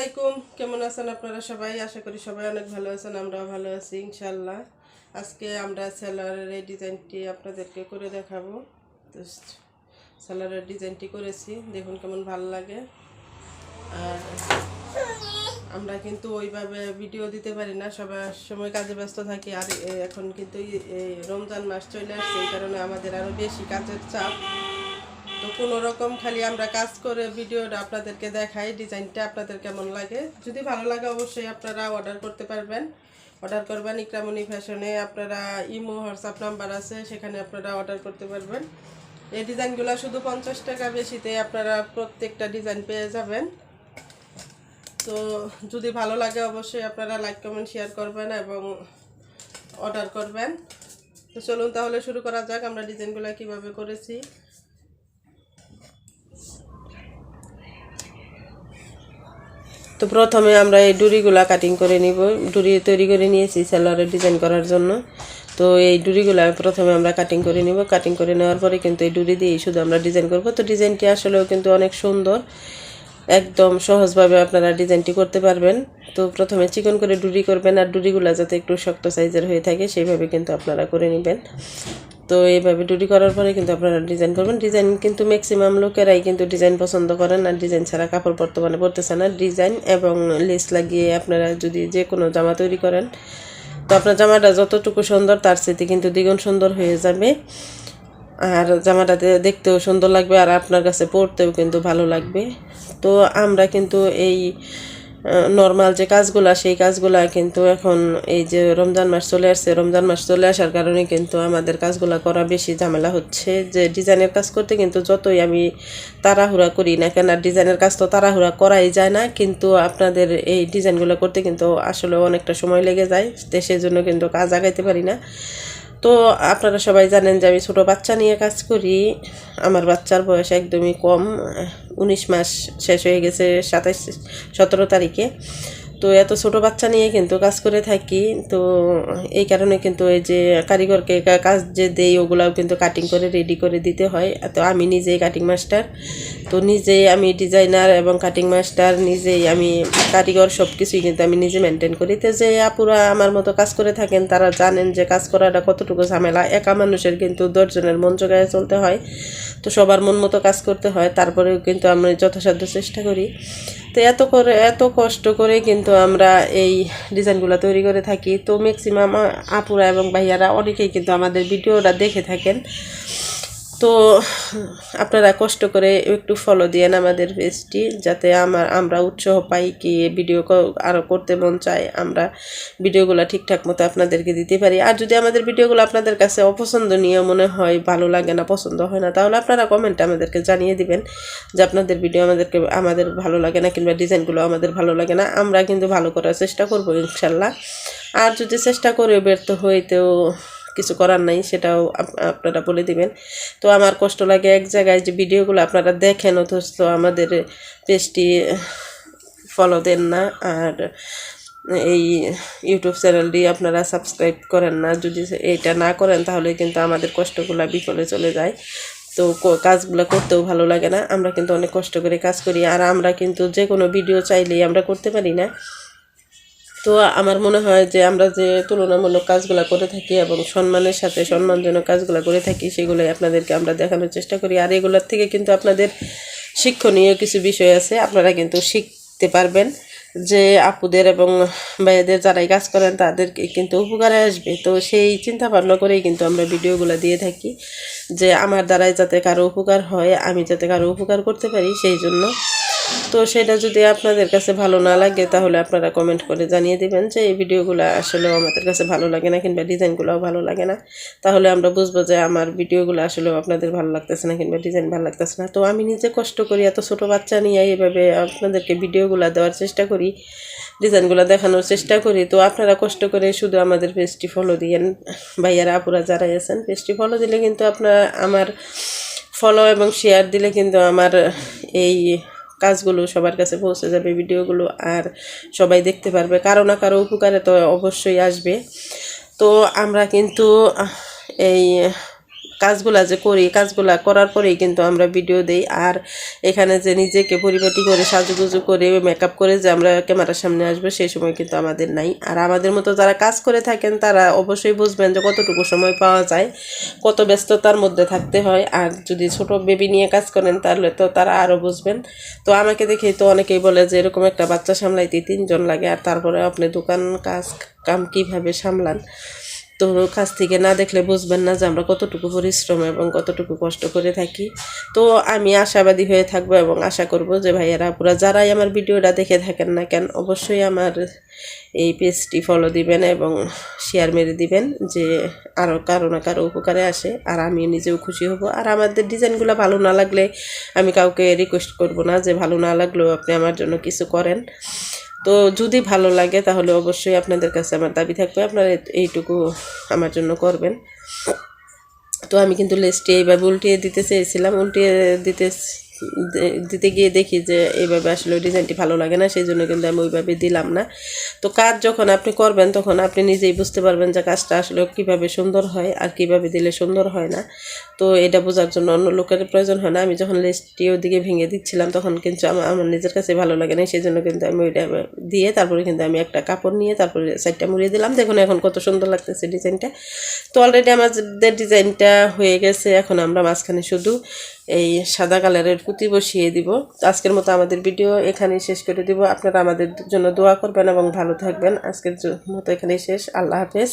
আলাইকুম, কেমন আছেন আপনারা সবাই? আশা করি সবাই অনেক ভালো আছেন, আমরাও ভালো আছি ইনশাল্লাহ। আজকে আমরা স্যালারের এই ডিজাইনটি আপনাদেরকে করে দেখাবো। তো স্যালারের ডিজাইনটি করেছি, দেখুন কেমন ভালো লাগে। আর আমরা কিন্তু ওইভাবে ভিডিও দিতে পারি না, সবার সময় কাজে ব্যস্ত থাকি। আর এখন কিন্তু এই রমজান মাস চলে আসছে, এই কারণে আমাদের আরও বেশি কাজের চাপ। তো কোনো রকম খালি আমরা কাজ করে ভিডিওটা আপনাদেরকে দেখাই, ডিজাইনটা আপনাদের কেমন লাগে। যদি ভালো লাগে অবশ্যই আপনারা অর্ডার করতে পারবেন, অর্ডার করবেন ইকরামণি ফ্যাশনে। আপনারা ইমো হোয়াটসঅ্যাপ নাম্বার আছে, সেখানে আপনারা অর্ডার করতে পারবেন। এই ডিজাইনগুলো শুধু 50 টাকা বেশিতে আপনারা প্রত্যেকটা ডিজাইন পেয়ে যাবেন। তো যদি ভালো লাগে অবশ্যই আপনারা লাইক কমেন্ট শেয়ার করবেন এবং অর্ডার করবেন। তো চলুন তাহলে শুরু করা যাক, আমরা ডিজাইনগুলো কিভাবে করেছি। তো প্রথমে আমরা এই ডুরিগুলা কাটিং করে নিব। ডুরি তৈরি করে নিয়েছি সালোয়ারের ডিজাইন করার জন্য। তো এই ডুরিগুলা প্রথমে আমরা কাটিং করে নিব। কাটিং করে নেওয়ার পরে কিন্তু এই ডুরি দিয়ে শুধু আমরা ডিজাইন করব। তো ডিজাইনটি আসলেও কিন্তু অনেক সুন্দর, একদম সহজভাবে আপনারা ডিজাইনটি করতে পারবেন। তো প্রথমে চিকন করে ডুরি করবেন, আর ডুরিগুলা যাতে একটু শক্ত সাইজের হয়ে থাকে সেইভাবে কিন্তু আপনারা করে নেবেন। তো এইভাবে ডুরি করার পরে কিন্তু আপনারা ডিজাইন করবেন। ডিজাইন কিন্তু ম্যাক্সিমাম লোকেরাই কিন্তু ডিজাইন পছন্দ করেন, আর ডিজাইন ছাড়া কাপড় বর্তমানে পরতেছে না। ডিজাইন এবং লেস লাগিয়ে আপনারা যদি যে কোনো জামা তৈরি করেন, তো আপনার জামাটা যতটুকু সুন্দর তার চেয়ে কিন্তু দ্বিগুণ সুন্দর হয়ে যাবে। আর জামাটা দেখতেও সুন্দর লাগবে, আর আপনার কাছে পরতেও কিন্তু ভালো লাগবে। তো আমরা কিন্তু এই নর্মাল যে কাজগুলা, সেই কাজগুলা কিন্তু এখন এই যে রমজান মাস চলে আসছে, রমজান মাস চলে আসার কারণে কিন্তু আমাদের কাজগুলা করা বেশি ঝামেলা হচ্ছে। যে ডিজাইনের কাজ করতে কিন্তু যতই আমি তাড়াহুড়া করি না কেন, ডিজাইনের কাজ তো তাড়াহুড়া করাই যায় না, কিন্তু আপনাদের এই ডিজাইনগুলো করতে কিন্তু আসলে অনেকটা সময় লেগে যায়। তো সেই জন্য কিন্তু কাজ আগাইতে পারি না। তো আপনারা সবাই জানেন যে আমি ছোটো বাচ্চা নিয়ে কাজ করি। আমার বাচ্চার বয়স একদমই কম, 19 মাস শেষ হয়ে গেছে 17 তারিখে। তো এত ছোটো বাচ্চা নিয়ে কিন্তু কাজ করে থাকি। তো এই কারণে কিন্তু এই যে কারিগরকে কাজ যে দেই, ওগুলাও কিন্তু কাটিং করে রেডি করে দিতে হয়। তো আমি নিজেই কাটিং মাস্টার, তো নিজেই আমি ডিজাইনার এবং কাটিং মাস্টার, নিজেই আমি কারিগর, সব কিছুই কিন্তু আমি নিজে মেনটেন করি। তো যে আপুরা আমার মতো কাজ করে থাকেন তারা জানেন যে কাজ করাটা কতটুকু ঝামেলা। একা মানুষের কিন্তু 10 জনের মন জোগায় চলতে হয়, তো সবার মন মতো কাজ করতে হয়। তারপরেও কিন্তু আমরা যথাসাধ্য চেষ্টা করি। তো এত কষ্ট করে কিন্তু আমরা এই ডিজাইনগুলো তৈরি করে থাকি। তো ম্যাক্সিমাম আপুরা এবং ভাইয়ারা অনেকেই কিন্তু আমাদের ভিডিওটা দেখে থাকেন। তো আপনারা কষ্ট করে একটু ফলো দিয়েন আমাদের পেজটি, যাতে আমরা উৎসাহ পাই কি ভিডিও আরও করতে মন চায়, আমরা ভিডিওগুলো ঠিকঠাক মতো আপনাদেরকে দিতে পারি। আর যদি আমাদের ভিডিওগুলো আপনাদের কাছে অপছন্দনীয় মনে হয়, ভালো লাগে না, পছন্দ হয় না, তাহলে আপনারা কমেন্টে আমাদেরকে জানিয়ে দিবেন যে আপনাদের ভিডিও আমাদের ভালো লাগে না, কিংবা ডিজাইনগুলো আমাদের ভালো লাগে না। আমরা কিন্তু ভালো করার চেষ্টা করব ইনশাল্লাহ। আর যদি চেষ্টা করে ব্যর্থ হইতেও কিছু করার নাই, সেটাও আপনারা বলে দিবেন। তো আমার কষ্ট লাগে এক জায়গায় যে ভিডিওগুলো আপনারা দেখেন অথচ আমাদের পেজটি ফলো দেন না, আর এই ইউটিউব চ্যানেলটি আপনারা সাবস্ক্রাইব করেন না। যদি এইটা না করেন তাহলে কিন্তু আমাদের কষ্টগুলো বিফলে চলে যায়। তো কাজগুলো করতেও ভালো লাগে না। আমরা কিন্তু অনেক কষ্ট করে কাজ করি, আর আমরা কিন্তু যে কোনো ভিডিও চাইলেই আমরা করতে পারি না। তো আমার মনে হয় যে আমরা যে তুলনামূলক কাজগুলো করে থাকি এবং সম্মানের সাথে সম্মানজনক কাজগুলো করে থাকি, সেগুলোই আপনাদেরকে আমরা দেখানোর চেষ্টা করি। আর এগুলোর থেকে কিন্তু আপনাদের শিক্ষণীয় কিছু বিষয় আছে, আপনারা কিন্তু শিখতে পারবেন যে আপুদের এবং ভাইয়াদের যারাই কাজ করেন তাদেরকে কিন্তু উপকারে আসবে। তো সেই চিন্তা ভাবনা করেই কিন্তু আমরা ভিডিওগুলো দিয়ে থাকি, যে আমার দ্বারাই যাতে কারো উপকার হয়, আমি যাতে কারো উপকার করতে পারি, সেই জন্য। তো সেটা যদি আপনাদের কাছে ভালো না লাগে তাহলে আপনারা কমেন্ট করে জানিয়ে দেবেন যে এই ভিডিওগুলো আসলেও আমাদের কাছে ভালো লাগে না, কিংবা ডিজাইনগুলোও ভালো লাগে না। তাহলে আমরা বুঝবো যে আমার ভিডিওগুলো আসলেও আপনাদের ভালো লাগতেছে না, কিংবা ডিজাইন ভালো লাগতেছে না। তো আমি নিজে কষ্ট করি, এত ছোটো বাচ্চা নিয়ে এইভাবে আপনাদেরকে ভিডিওগুলো দেওয়ার চেষ্টা করি, ডিজাইনগুলো দেখানোর চেষ্টা করি। তো আপনারা কষ্ট করে শুধু আমাদের পেজটি ফলো দিয়েন, ভাইয়ারা আপুরা যারাই আছেন। পেজটি ফলো দিলে কিন্তু আমার ফলো এবং শেয়ার দিলে কিন্তু আমার এই কাজগুলো সবার কাছে পৌঁছে যাবে, ভিডিওগুলো, আর সবাই দেখতে পারবে। কারো না কারো উপকারে তো অবশ্যই আসবে। তো আমরা কিন্তু এই কাজগুলা যে করি কাজগুলা করার পরেই কিন্তু আমরা ভিডিও দেই। আর এখানে যে নিজেকে পরিপাটি করে সাজুগুজু করে মেকআপ করে যে আমরা ক্যামেরার সামনে আসবো সেই সময় কিন্তু আমাদের নাই। আর আমাদের মতো যারা কাজ করে থাকেন তারা অবশ্যই বুঝবেন যে কতটুকু সময় পাওয়া যায়, কত ব্যস্ততার মধ্যে থাকতে হয়। আর যদি ছোট বেবি নিয়ে কাজ করেন তাহলে তো তারা আরও বুঝবেন। তো আমাকে দেখেই তো অনেকেই বলে যে এরকম একটা বাচ্চা সামলাইতে 3 জন লাগে, আর তারপরে আপনি দোকান কাম কীভাবে সামলান। তো কাছ থেকে না দেখলে বুঝবেন না যে আমরা কতটুকু পরিশ্রম এবং কতটুকু কষ্ট করে থাকি। তো আমি আশাবাদী হয়ে থাকবো এবং আশা করব যে ভাইয়ারা পুরা যারাই আমার ভিডিওটা দেখে থাকেন না কেন অবশ্যই আমার এই পেজটি ফলো দিবেন এবং শেয়ার মেরে দিবেন, যে আরও কারো না কারো উপকারে আসে আর আমি নিজেও খুশি হব। আর আমাদের ডিজাইনগুলো ভালো না লাগলে আমি কাউকে রিকোয়েস্ট করব না যে ভালো না লাগলেও আপনি আমার জন্য কিছু করেন। তো যদি ভালো লাগে তাহলে অবশ্যই আপনাদের কাছে আমার দাবি থাকবে আপনারা এইটুকু আমার জন্য করবেন। তো আমি কিন্তু লেসটি এইভাবে উল্টিয়ে দিতে চেয়েছিলাম, উল্টিয়ে দিতে গিয়ে দেখি যে এইভাবে আসলে ডিজাইনটি ভালো লাগে না, সেই জন্য কিন্তু আমি ওইভাবে দিলাম না। তো কাজ যখন আপনি করবেন তখন আপনি নিজেই বুঝতে পারবেন যে কাজটা আসলে কীভাবে সুন্দর হয় আর কীভাবে দিলে সুন্দর হয় না। তো এটা বোঝার জন্য অন্য লোকের প্রয়োজন হয় না। আমি যখন লেসটি ওদিকে ভেঙে দিচ্ছিলাম তখন কিন্তু আমার নিজের কাছে ভালো লাগে না, সেই জন্য কিন্তু আমি ওইটা দিয়ে তারপরে কিন্তু আমি একটা কাপড় নিয়ে তারপরে সাইডটা মুড়িয়ে দিলাম। দেখুন এখন কত সুন্দর লাগতেছে ডিজাইনটা। তো অলরেডি আমাদের ডিজাইনটা হয়ে গেছে। এখন আমরা মাঝখানে শুধু এই সাদা কালারের পুঁতি বসিয়ে দিব। আজকের মতো আমাদের ভিডিও এখানেই শেষ করে দিব। আপনারা আমাদের জন্য দোয়া করবেন এবং ভালো থাকবেন। আজকের মতো এখানেই শেষ। আল্লাহ হাফেজ।